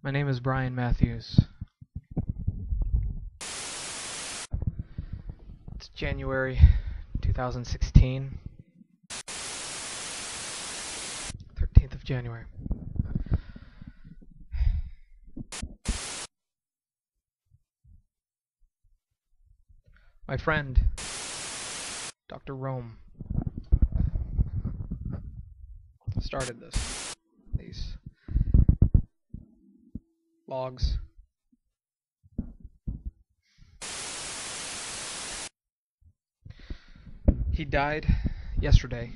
My name is Brian Matthews. It's January 2016, 13th of January. My friend, Dr. Rome, started these logs. He died yesterday.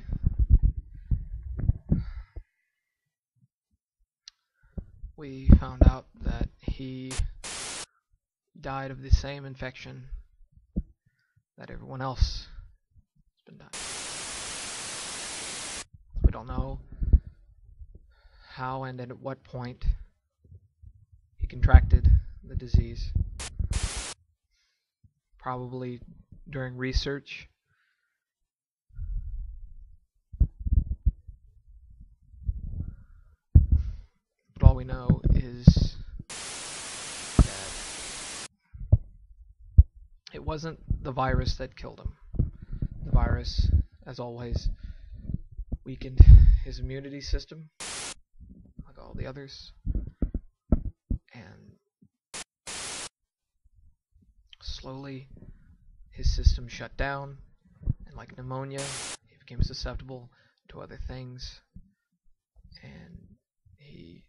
We found out that he died of the same infection that everyone else has been dying. We don't know how and at what point he contracted the disease. Probably during research. But all we know is that it wasn't the virus that killed him. The virus, as always, weakened his immunity system, like all the others, and slowly his system shut down, and like pneumonia, he became susceptible to other things, and he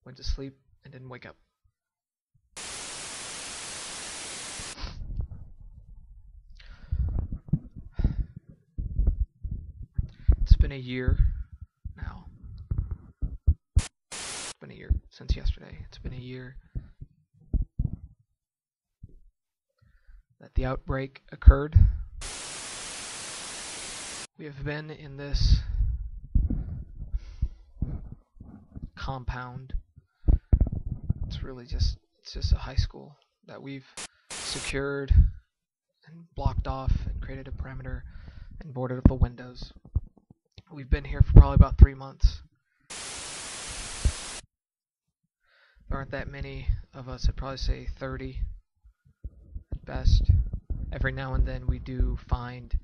went to sleep and didn't wake up. It's been a year now. It's been a year since yesterday. It's been a year that the outbreak occurred. We have been in this compound. It's just a high school that we've secured and blocked off and created a perimeter and boarded up the windows. We've been here for probably about 3 months. There aren't that many of us. I'd probably say 30 at best. Every now and then we do find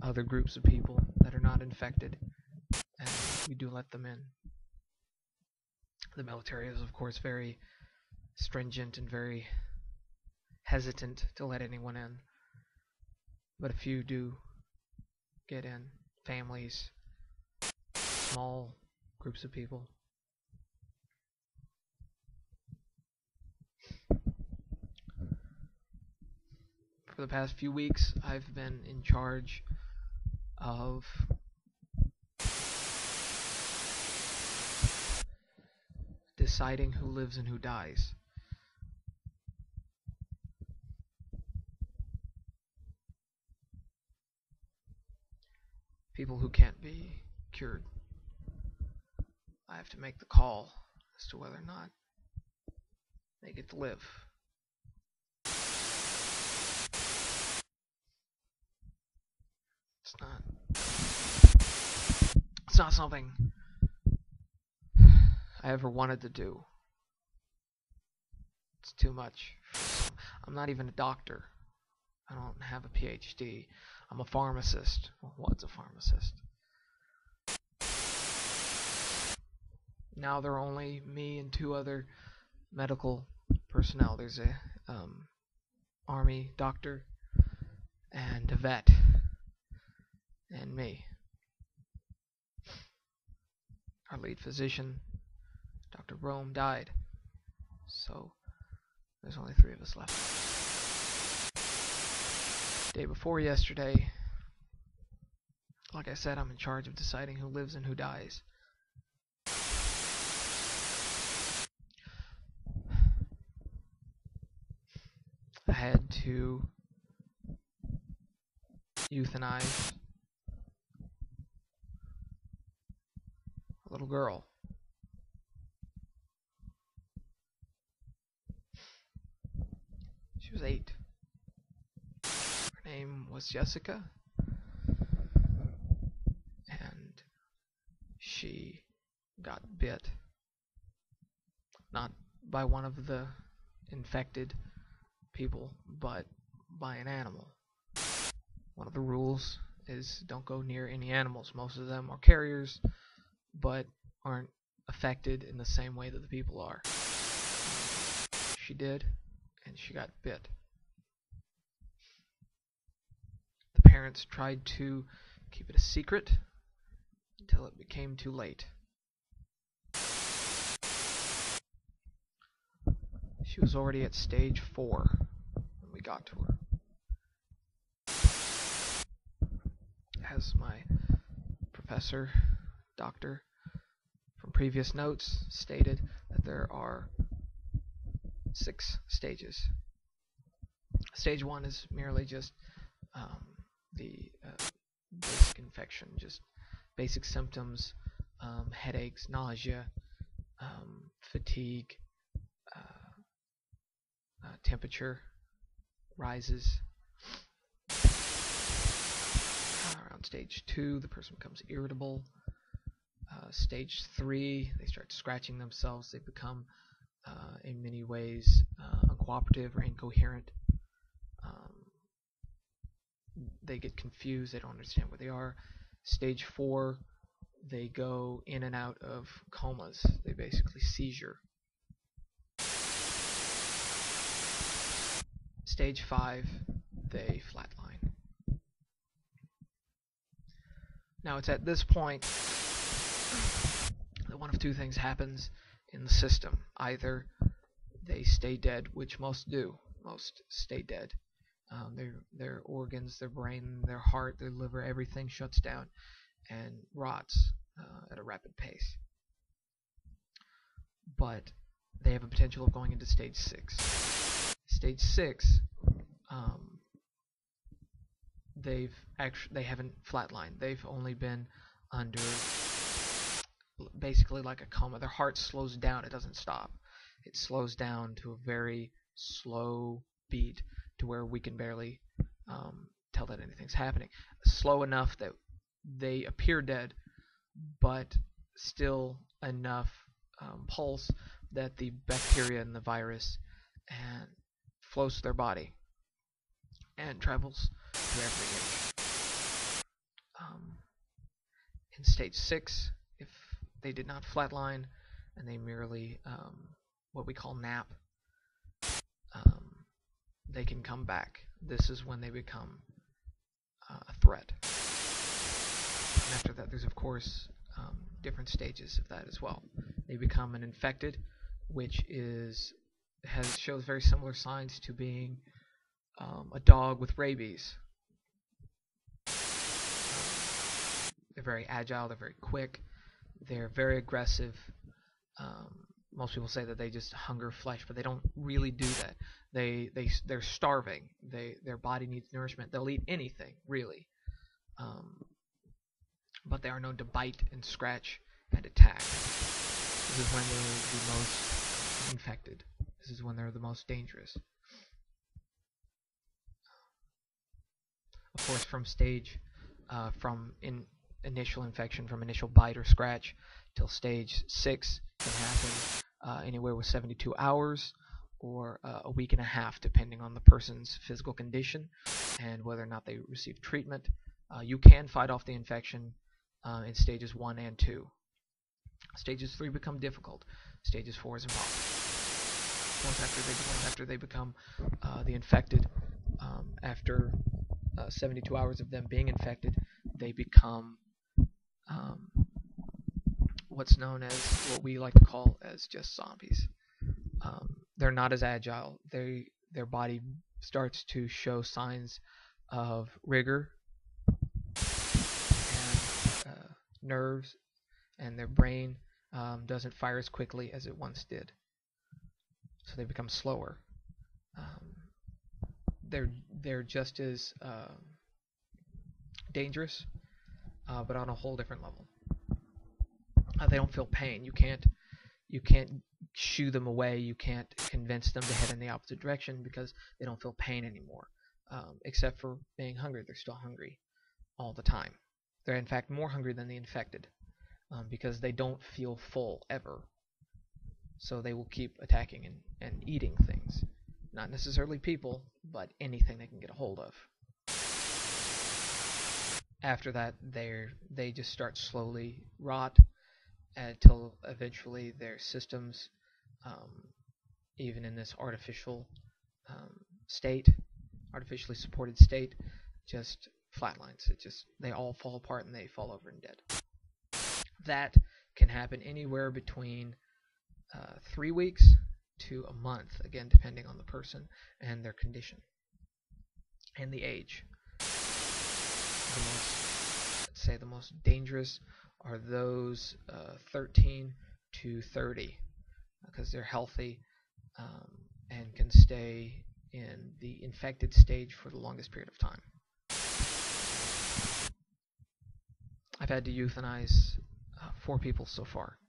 other groups of people that are not infected, and we do let them in. The military is, of course, very stringent and very hesitant to let anyone in. But a few do get in. Families, small groups of people. For the past few weeks, I've been in charge of deciding who lives and who dies. People who can't be cured. I have to make the call as to whether or not they get to live. It's not something I ever wanted to do. It's too much. I'm not even a doctor. I don't have a PhD. I'm a pharmacist. Well, what's a pharmacist? Now there are only me and 2 other medical personnel. There's a army doctor and a vet and me. Our lead physician, Dr. Rome, died, so there's only 3 of us left. Day before yesterday, like I said, I'm in charge of deciding who lives and who dies. I had to euthanize a little girl. She was 8. Her name was Jessica, and she got bit not by one of the infected people, but by an animal. One of the rules is don't go near any animals. Most of them are carriers, but aren't affected in the same way that the people are. She did, and she got bit. The parents tried to keep it a secret until it became too late. She was already at stage 4 when we got to her. As my professor, doctor, from previous notes stated, that there are 6 stages. Stage 1 is merely just the basic infection, just basic symptoms, headaches, nausea, fatigue, temperature rises. Around stage 2, the person becomes irritable. Stage 3, they start scratching themselves. They become, in many ways, uncooperative or incoherent. They get confused. They don't understand where they are. Stage 4, they go in and out of comas. They basically seizure. Stage 5, they flatline. Now it's at this point that one of 2 things happens in the system. Either they stay dead, which most do. Most stay dead. Their organs, their brain, their heart, their liver, everything shuts down and rots at a rapid pace. But they have a potential of going into stage 6. Stage 6, they haven't flatlined. They've only been under basically like a coma. Their heart slows down. It doesn't stop. It slows down to a very slow beat to where we can barely tell that anything's happening. Slow enough that they appear dead, but still enough pulse that the bacteria and the virus and flows to their body and travels to every inch. In stage 6, if they did not flatline and they merely what we call nap, they can come back. This is when they become a threat. And after that, there's of course different stages of that as well. They become an infected, which shows very similar signs to being a dog with rabies. They're very agile. They're very quick. They're very aggressive. Most people say that they just hunger flesh, but they don't really do that. They're starving. Their body needs nourishment. They'll eat anything, really. But they are known to bite and scratch and attack. This is when they're the most infected. This is when they're the most dangerous. Of course, from initial infection, from initial bite or scratch till stage 6 can happen anywhere with 72 hours or a week and a half, depending on the person's physical condition and whether or not they receive treatment. You can fight off the infection in stages 1 and 2. Stages 3 become difficult. Stages 4 is impossible. Once after they become the infected, after 72 hours of them being infected, they become what we like to call as just zombies. They're not as agile. Their body starts to show signs of rigor and nerves, and their brain doesn't fire as quickly as it once did. So they become slower. They're just as dangerous, but on a whole different level. They don't feel pain. You can't shoo them away. You can't convince them to head in the opposite direction because they don't feel pain anymore. Except for being hungry, they're still hungry all the time. They're in fact more hungry than the infected because they don't feel full ever. So they will keep attacking and eating things. Not necessarily people, but anything they can get a hold of. After that, they just start slowly rot until eventually their systems, even in this state, artificially supported state, just flatlines. They all fall apart and they fall over and dead. That can happen anywhere between 3 weeks to a month, again depending on the person and their condition and the age. The most dangerous are those 13 to 30 because they're healthy and can stay in the infected stage for the longest period of time. I've had to euthanize 4 people so far.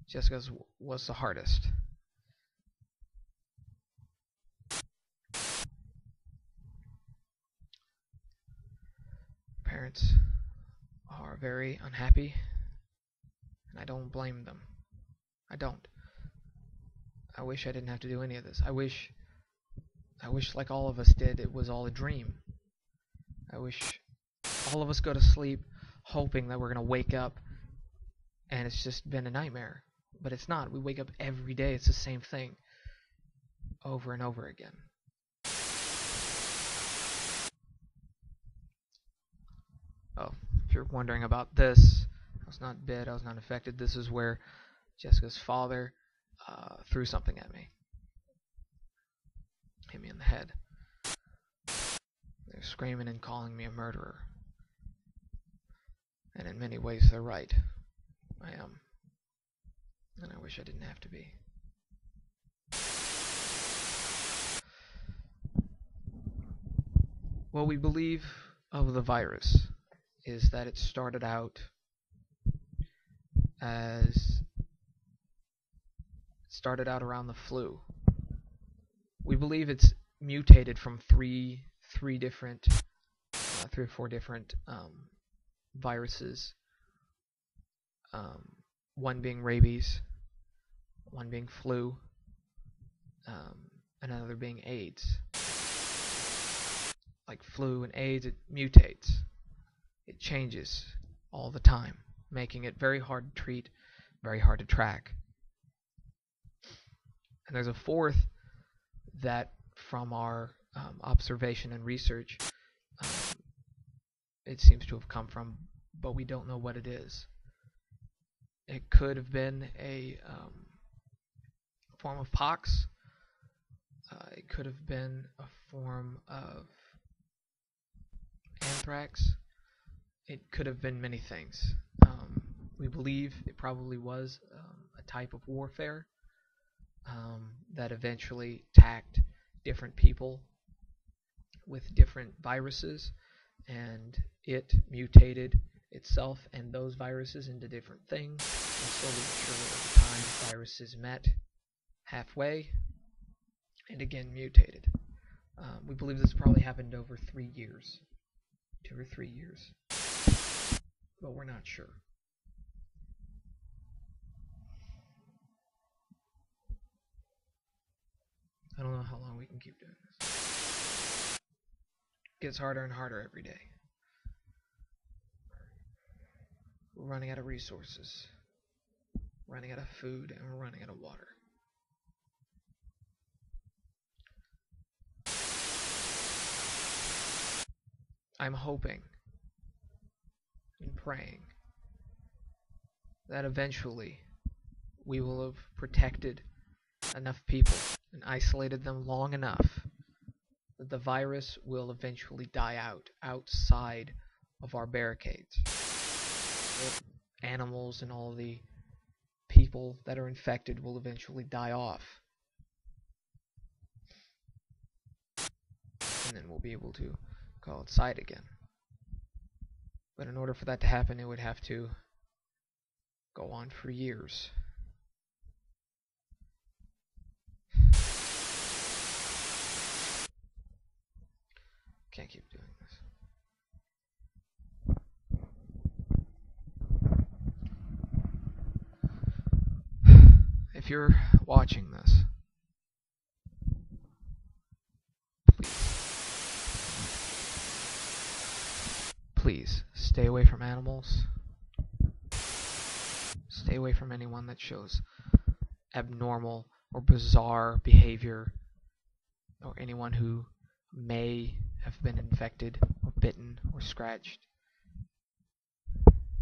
Jessica's was the hardest. Parents are very unhappy, and I don't blame them. I don't. I wish I didn't have to do any of this. I wish, like all of us did, it was all a dream. I wish all of us go to sleep hoping that we're going to wake up and it's just been a nightmare. But it's not. We wake up every day. It's the same thing over and over again. Oh, if you're wondering about this, I was not bit, I was not infected. This is where Jessica's father threw something at me. Hit me in the head. They're screaming and calling me a murderer. And in many ways they're right. I am. And I wish I didn't have to be. What we believe of the virus is that it started out around the flu. We believe it's mutated from three or four different viruses. One being rabies, one being flu, another being AIDS. Like flu and AIDS, it mutates. It changes all the time, making it very hard to treat, very hard to track. And there's a fourth that, from our observation and research, it seems to have come from, but we don't know what it is. It could have been a form of pox. It could have been a form of anthrax. It could have been many things. We believe it probably was a type of warfare that eventually attacked different people with different viruses, and it mutated itself and those viruses into different things, and slowly but surely over time viruses met halfway and again mutated. We believe this probably happened over 3 years, 2 or 3 years, but we're not sure. I don't know how long we can keep doing this. It gets harder and harder every day. We're running out of resources, running out of food, and we're running out of water. I'm hoping and praying that eventually we will have protected enough people and isolated them long enough that the virus will eventually die out outside of our barricades. The animals and all the people that are infected will eventually die off. And then we'll be able to go outside again. But in order for that to happen, it would have to go on for years. Can't keep doing this. if you're watching this, please stay away from animals. Stay away from anyone that shows abnormal or bizarre behavior, or anyone who may have been infected or bitten or scratched,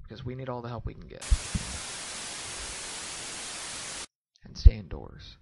because we need all the help we can get. And stay indoors.